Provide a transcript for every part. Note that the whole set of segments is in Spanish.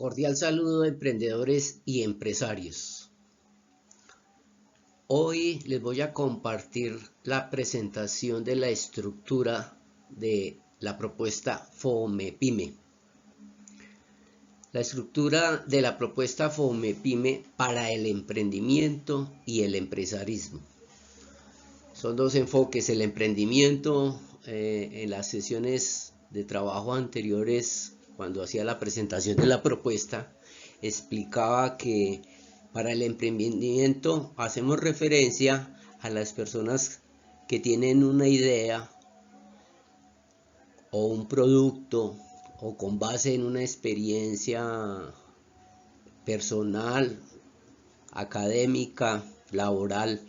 Cordial saludo, emprendedores y empresarios. Hoy les voy a compartir la presentación de la estructura de la propuesta FOMEPYME. La estructura de la propuesta FOMEPYME para el emprendimiento y el empresarismo. Son dos enfoques: el emprendimiento. En las sesiones de trabajo anteriores, cuando hacía la presentación de la propuesta, explicaba que para el emprendimiento hacemos referencia a las personas que tienen una idea o un producto, o con base en una experiencia personal, académica, laboral,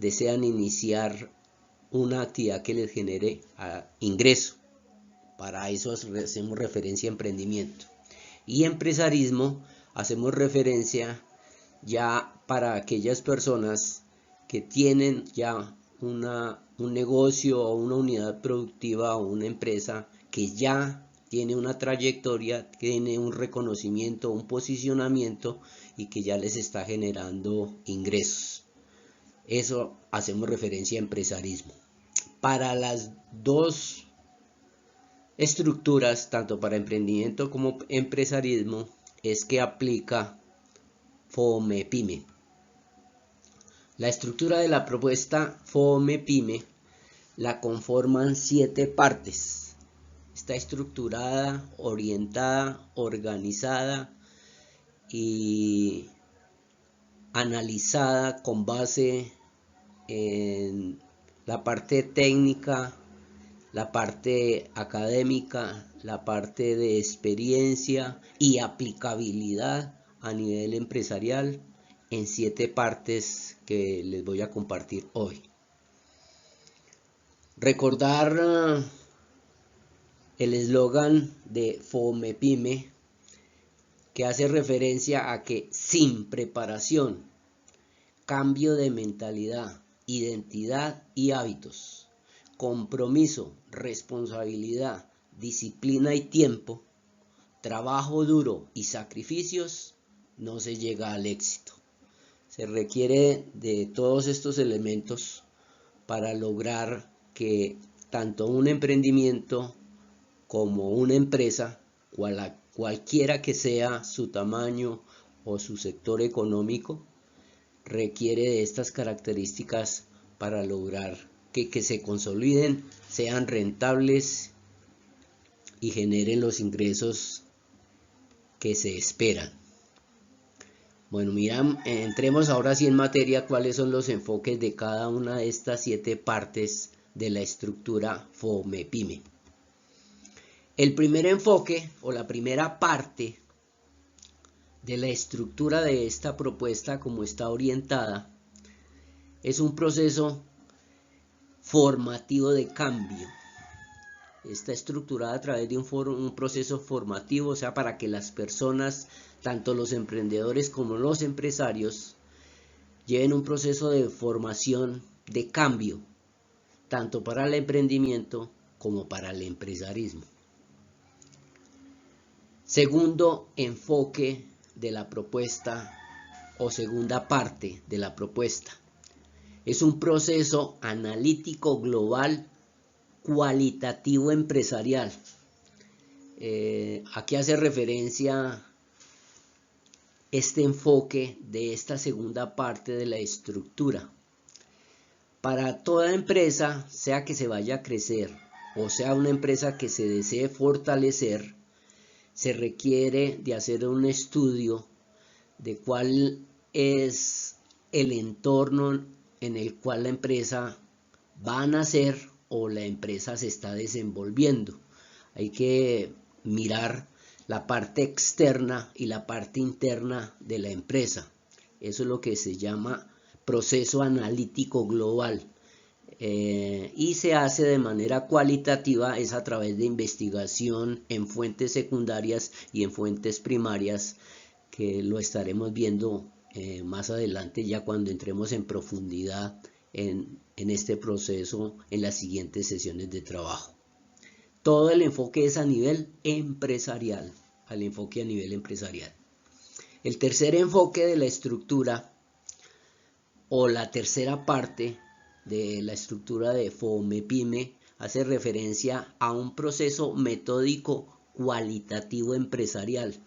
desean iniciar una actividad que les genere ingreso. Para eso hacemos referencia a emprendimiento. Y empresarismo hacemos referencia ya para aquellas personas que tienen ya un negocio o una unidad productiva o una empresa que ya tiene una trayectoria, tiene un reconocimiento, un posicionamiento y que ya les está generando ingresos. Eso hacemos referencia a empresarismo. Para las dos estructuras, tanto para emprendimiento como empresarismo, es que aplica FOMEPYME. La estructura de la propuesta FOMEPYME la conforman 7 partes. Está estructurada, orientada, organizada y analizada con base en la parte técnica, la parte académica, la parte de experiencia y aplicabilidad a nivel empresarial, en 7 partes que les voy a compartir hoy. Recordar el eslogan de FOMEPYME, que hace referencia a que sin preparación, cambio de mentalidad, identidad y hábitos, compromiso, responsabilidad, disciplina y tiempo, trabajo duro y sacrificios, no se llega al éxito. Se requiere de todos estos elementos para lograr que tanto un emprendimiento como una empresa, cualquiera que sea su tamaño o su sector económico, requiere de estas características para lograr que se consoliden, sean rentables y generen los ingresos que se esperan. Bueno, entremos ahora sí en materia cuáles son los enfoques de cada una de estas 7 partes de la estructura FOMEPYME. El primer enfoque o la primera parte de la estructura de esta propuesta, como está orientada, es un proceso formativo de cambio. Está estructurada a través de un proceso formativo, o sea, para que las personas, tanto los emprendedores como los empresarios, lleven un proceso de formación de cambio, tanto para el emprendimiento como para el empresarismo. Segundo enfoque de la propuesta o segunda parte de la propuesta es un proceso analítico global cualitativo empresarial. Aquí hace referencia este enfoque de esta segunda parte de la estructura. Para toda empresa, sea que se vaya a crecer o sea una empresa que se desee fortalecer, se requiere de hacer un estudio de cuál es el entorno en el cual la empresa va a nacer o la empresa se está desenvolviendo. Hay que mirar la parte externa y la parte interna de la empresa. Eso es lo que se llama proceso analítico global. Y se hace de manera cualitativa, es a través de investigación en fuentes secundarias y en fuentes primarias, que lo estaremos viendo más adelante, ya cuando entremos en profundidad en este proceso en las siguientes sesiones de trabajo. Todo el enfoque es a nivel empresarial. al enfoque a nivel empresarial. El tercer enfoque de la estructura o la tercera parte de la estructura de FOMEPYME hace referencia a un proceso metódico cualitativo empresarial.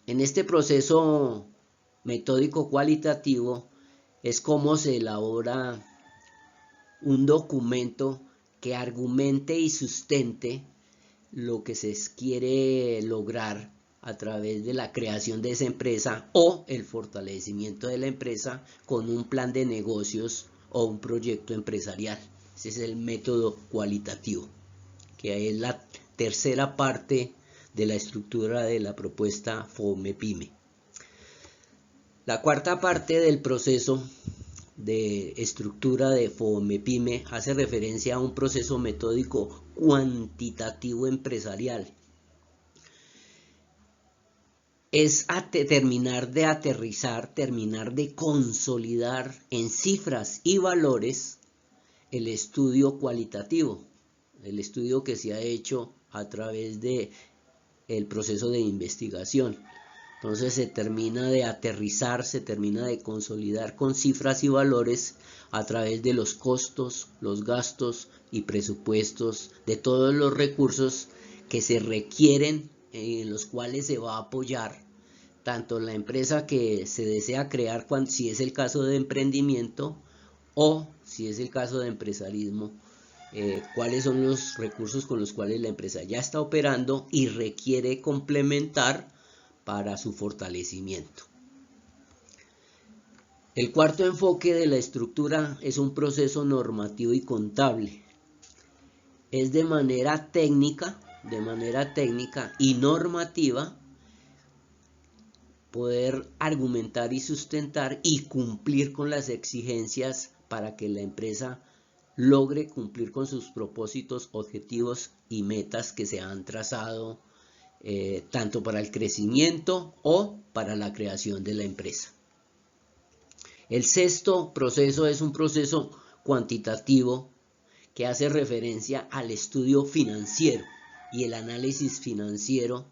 En este proceso metódico cualitativo es como se elabora un documento que argumente y sustente lo que se quiere lograr a través de la creación de esa empresa o el fortalecimiento de la empresa con un plan de negocios o un proyecto empresarial. Ese es el método cualitativo, que es la tercera parte de la estructura de la propuesta FOMEPYME. La cuarta parte del proceso de estructura de FOMEPYME hace referencia a un proceso metódico cuantitativo empresarial. Es terminar de aterrizar, terminar de consolidar en cifras y valores el estudio cualitativo, el estudio que se ha hecho a través de el proceso de investigación. Entonces se termina de aterrizar, se termina de consolidar con cifras y valores a través de los costos, los gastos y presupuestos de todos los recursos que se requieren, en los cuales se va a apoyar tanto la empresa que se desea crear, si es el caso de emprendimiento o si es el caso de empresarismo, cuáles son los recursos con los cuales la empresa ya está operando y requiere complementar para su fortalecimiento. El cuarto enfoque de la estructura es un proceso normativo y contable. Es de manera técnica y normativa poder argumentar y sustentar y cumplir con las exigencias para que la empresa logre cumplir con sus propósitos, objetivos y metas que se han trazado tanto para el crecimiento o para la creación de la empresa. El sexto proceso es un proceso cuantitativo que hace referencia al estudio financiero y el análisis financiero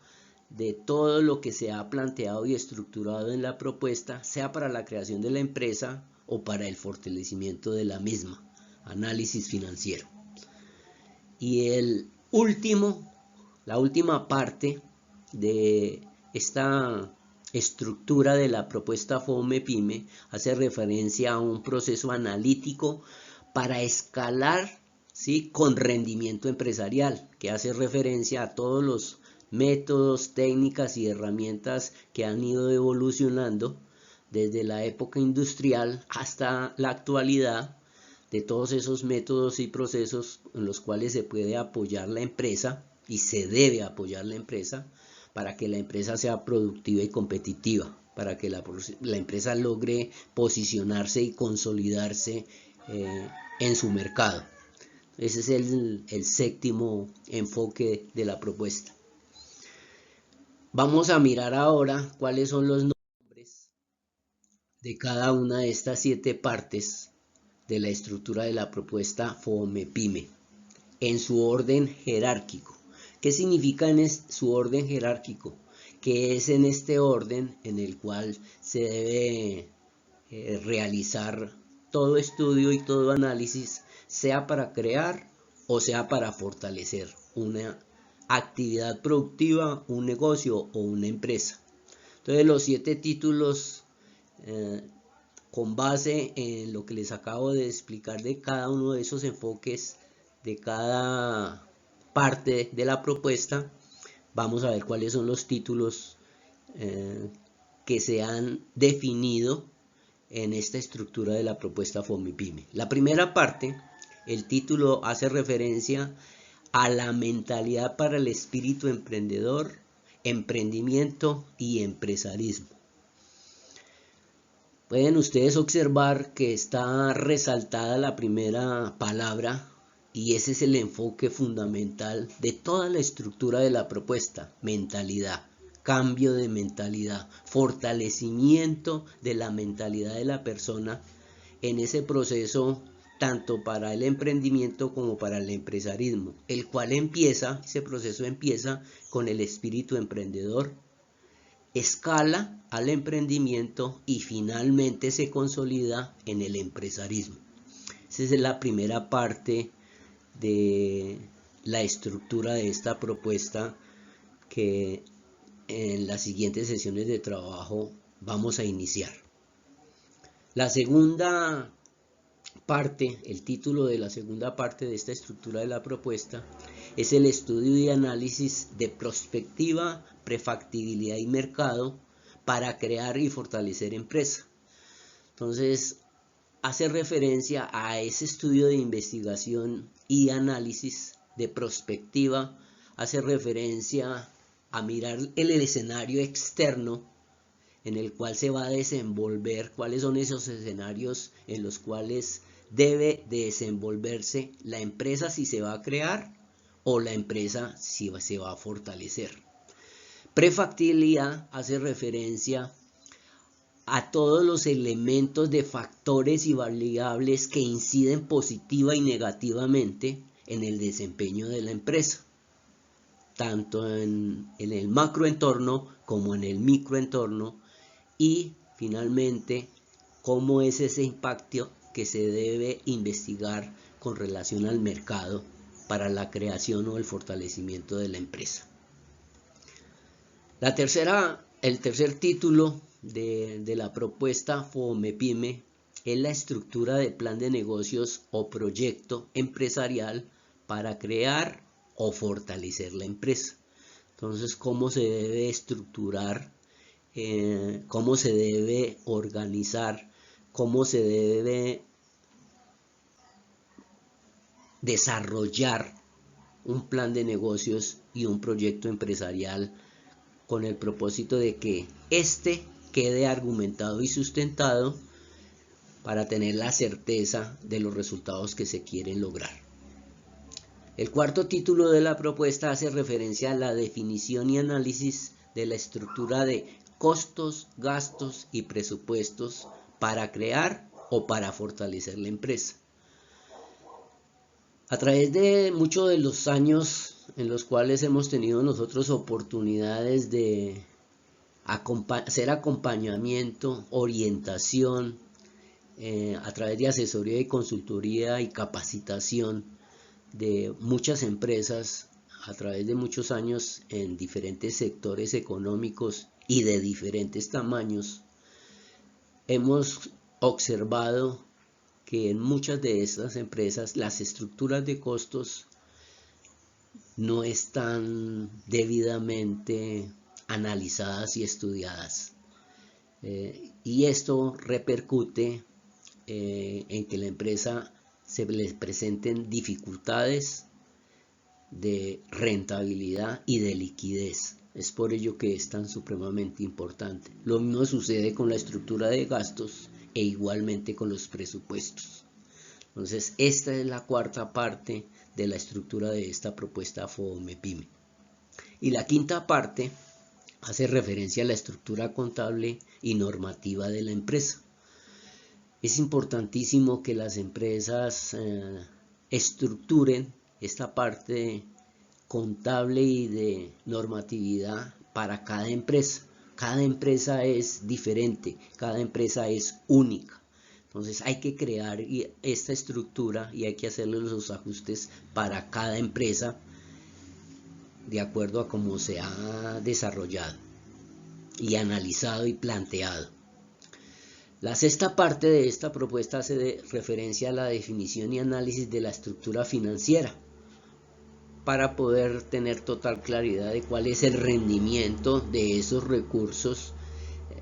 de todo lo que se ha planteado y estructurado en la propuesta, sea para la creación de la empresa o para el fortalecimiento de la misma, análisis financiero. Y la última parte de esta estructura de la propuesta FOMEPYME hace referencia a un proceso analítico para escalar, ¿sí?, con rendimiento empresarial, que hace referencia a todos los métodos, técnicas y herramientas que han ido evolucionando desde la época industrial hasta la actualidad, de todos esos métodos y procesos en los cuales se puede apoyar la empresa y se debe apoyar la empresa para que la empresa sea productiva y competitiva, para que la empresa logre posicionarse y consolidarse en su mercado. Ese es el séptimo enfoque de la propuesta. Vamos a mirar ahora cuáles son los nombres de cada una de estas 7 partes de la estructura de la propuesta FOMEPYME en su orden jerárquico. ¿Qué significa su orden jerárquico? Que es en este orden en el cual se debe realizar todo estudio y todo análisis, sea para crear o sea para fortalecer una actividad productiva, un negocio o una empresa. Entonces los 7 títulos, con base en lo que les acabo de explicar de cada uno de esos enfoques, de cada parte de la propuesta, vamos a ver cuáles son los títulos que se han definido en esta estructura de la propuesta FOMEPYME. La primera parte, el título hace referencia a la mentalidad para el espíritu emprendedor, emprendimiento y empresarismo. Pueden ustedes observar que está resaltada la primera palabra y ese es el enfoque fundamental de toda la estructura de la propuesta: mentalidad, cambio de mentalidad, fortalecimiento de la mentalidad de la persona en ese proceso tanto para el emprendimiento como para el empresarismo, el cual ese proceso empieza con el espíritu emprendedor, escala al emprendimiento y finalmente se consolida en el empresarismo. Esa es la primera parte de la estructura de esta propuesta que en las siguientes sesiones de trabajo vamos a iniciar. La segunda parte, el título de la segunda parte de esta estructura de la propuesta es el estudio y análisis de prospectiva, prefactibilidad y mercado para crear y fortalecer empresa. Entonces, hace referencia a ese estudio de investigación y análisis de prospectiva, hace referencia a mirar el escenario externo en el cual se va a desenvolver, cuáles son esos escenarios en los cuales debe desenvolverse la empresa si se va a crear o la empresa si se va a fortalecer. Prefactibilidad hace referencia a todos los elementos de factores y variables que inciden positiva y negativamente en el desempeño de la empresa, tanto en el macroentorno como en el microentorno, y finalmente cómo es ese impacto que se debe investigar con relación al mercado para la creación o el fortalecimiento de la empresa. El tercer título de la propuesta FOMEPYME es la estructura de plan de negocios o proyecto empresarial para crear o fortalecer la empresa. Entonces, ¿cómo se debe estructurar? ¿Cómo se debe organizar? ¿Cómo se debe desarrollar un plan de negocios y un proyecto empresarial con el propósito de que éste quede argumentado y sustentado para tener la certeza de los resultados que se quieren lograr? El cuarto título de la propuesta hace referencia a la definición y análisis de la estructura de costos, gastos y presupuestos para crear o para fortalecer la empresa. A través de muchos de los años en los cuales hemos tenido nosotros oportunidades de hacer acompañamiento, orientación, a través de asesoría y consultoría y capacitación de muchas empresas a través de muchos años en diferentes sectores económicos y de diferentes tamaños, hemos observado que en muchas de estas empresas las estructuras de costos no están debidamente analizadas y estudiadas, y esto repercute en que la empresa se les presenten dificultades de rentabilidad y de liquidez. Es por ello que es tan supremamente importante. Lo mismo sucede con la estructura de gastos e igualmente con los presupuestos. Entonces, esta es la cuarta parte de la estructura de esta propuesta FOMEPYME. Y la quinta parte hace referencia a la estructura contable y normativa de la empresa. Es importantísimo que las empresas estructuren esta parte contable y de normatividad para cada empresa. Cada empresa es diferente, cada empresa es única. Entonces hay que crear esta estructura y hay que hacerle los ajustes para cada empresa de acuerdo a cómo se ha desarrollado y analizado y planteado. La sexta parte de esta propuesta hace referencia a la definición y análisis de la estructura financiera para poder tener total claridad de cuál es el rendimiento de esos recursos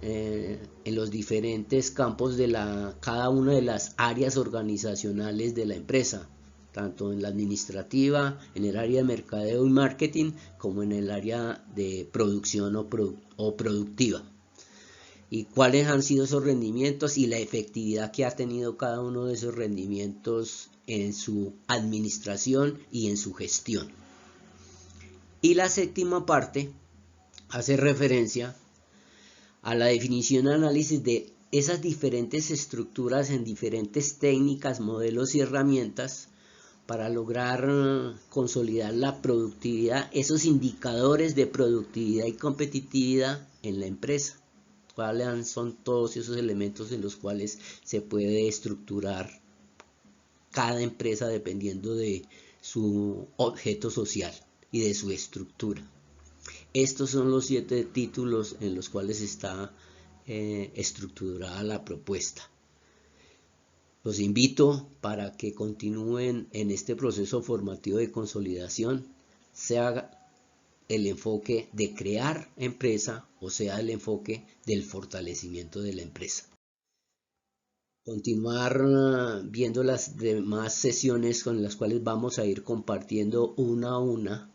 en los diferentes campos de cada una de las áreas organizacionales de la empresa, tanto en la administrativa, en el área de mercadeo y marketing, como en el área de producción o productiva. Y cuáles han sido esos rendimientos y la efectividad que ha tenido cada uno de esos rendimientos en su administración y en su gestión. Y la séptima parte hace referencia a la definición y análisis de esas diferentes estructuras en diferentes técnicas, modelos y herramientas para lograr consolidar la productividad, esos indicadores de productividad y competitividad en la empresa. ¿Cuáles son todos esos elementos en los cuales se puede estructurar cada empresa dependiendo de su objeto social y de su estructura? Estos son los 7 títulos en los cuales está estructurada la propuesta. Los invito para que continúen en este proceso formativo de consolidación, sea el enfoque de crear empresa o sea el enfoque del fortalecimiento de la empresa. Continuar viendo las demás sesiones con las cuales vamos a ir compartiendo una a una,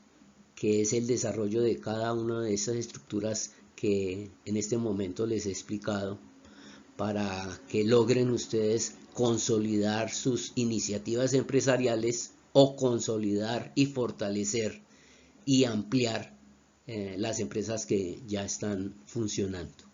que es el desarrollo de cada una de esas estructuras que en este momento les he explicado, para que logren ustedes consolidar sus iniciativas empresariales o consolidar y fortalecer y ampliar las empresas que ya están funcionando.